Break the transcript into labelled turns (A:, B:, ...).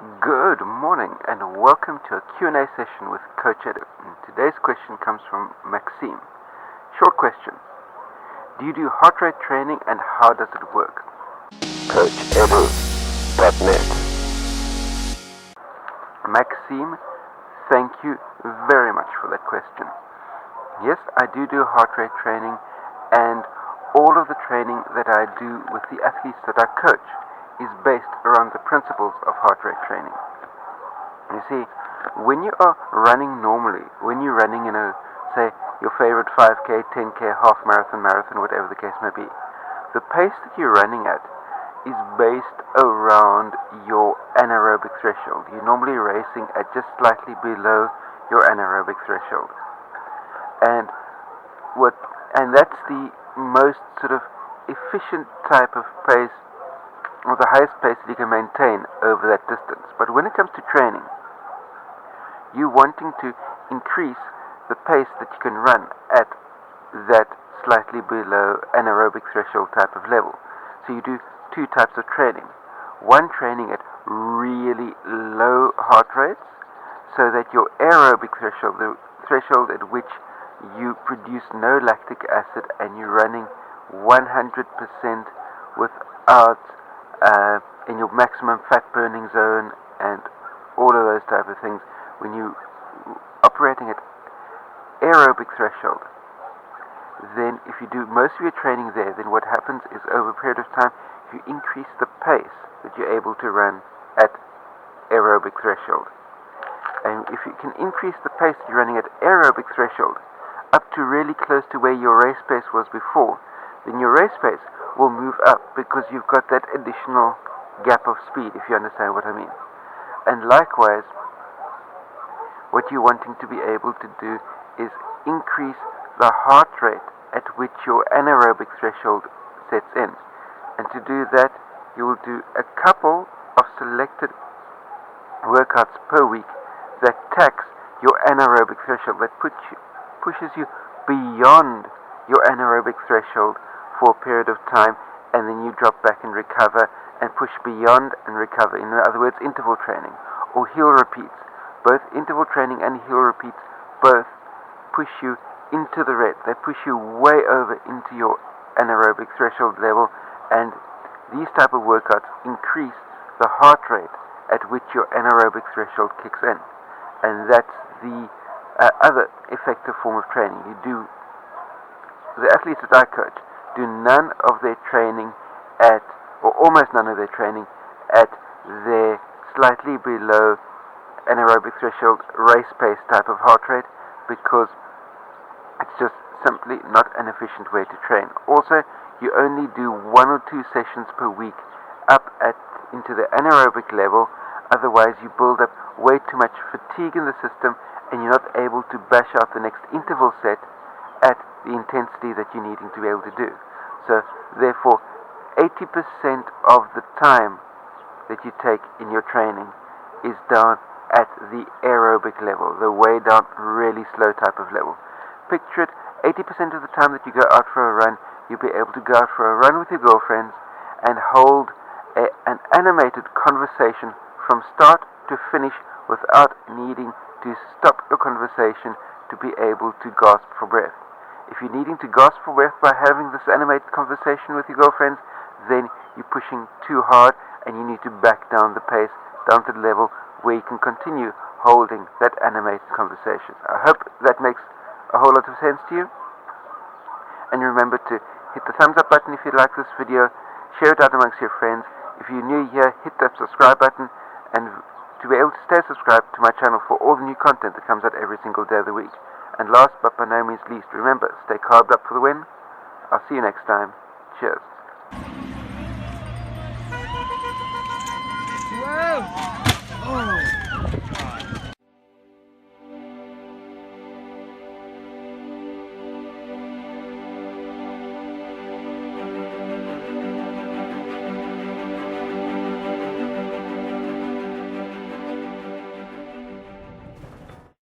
A: Good morning and welcome to a Q&A session with Coach Edu. Today's question comes from Maxime. Short question. Do you do heart rate training and how does it work?
B: CoachEdu.net.
A: Maxime, thank you very much for that question. Yes, I do heart rate training, and all of the training that I do with the athletes that I coach is based around the principles of heart rate training. You see, when you are running normally, when you're running say your favorite 5K, 10K, half marathon, whatever the case may be, the pace that you're running at is based around your anaerobic threshold. You're normally racing at just slightly below your anaerobic threshold. And that's the most sort of efficient type of pace, or the highest pace that you can maintain over that distance. But when it comes to training, you're wanting to increase the pace that you can run at that slightly below anaerobic threshold type of level. So you do two types of training. One, training at really low heart rates, so that your aerobic threshold, the threshold at which you produce no lactic acid and you're running 100% without in your maximum fat burning zone and all of those type of things. When you operating at aerobic threshold, then if you do most of your training there, then what happens is over a period of time you increase the pace that you're able to run at aerobic threshold. And if you can increase the pace that you're running at aerobic threshold up to really close to where your race pace was before, then your race pace will move up because you've got that additional gap of speed, if you understand what I mean. And likewise, what you're wanting to be able to do is increase the heart rate at which your anaerobic threshold sets in. And to do that, you will do a couple of selected workouts per week that tax your anaerobic threshold, that pushes you beyond your anaerobic threshold for a period of time, and then you drop back and recover and push beyond and recover. In other words, interval training or heel repeats. Both interval training and heel repeats both push you into the red. They push you way over into your anaerobic threshold level, and these type of workouts increase the heart rate at which your anaerobic threshold kicks in. And that's the other effective form of training. The athletes that I coach do none of their training at, or almost none of their training at, their slightly below anaerobic threshold race pace type of heart rate, because it's just simply not an efficient way to train. Also, you only do 1 or 2 sessions per week up into the anaerobic level. Otherwise, you build up way too much fatigue in the system, and you're not able to bash out the next interval set at the intensity that you're needing to be able to do. So, therefore, 80% of the time that you take in your training is down at the aerobic level, the way down, really slow type of level. Picture it, 80% of the time that you go out for a run, you'll be able to go out for a run with your girlfriends and hold an animated conversation from start to finish without needing to stop your conversation to be able to gasp for breath. If you're needing to gasp for breath by having this animated conversation with your girlfriends, then you're pushing too hard and you need to back down the pace, down to the level where you can continue holding that animated conversation. I hope that makes a whole lot of sense to you. And remember to hit the thumbs up button if you like this video, share it out amongst your friends. If you're new here, hit that subscribe button, and to be able to stay subscribed to my channel for all the new content that comes out every single day of the week. And last but by no means least, remember, stay carved up for the win. I'll see you next time. Cheers.
C: Whoa! Oh!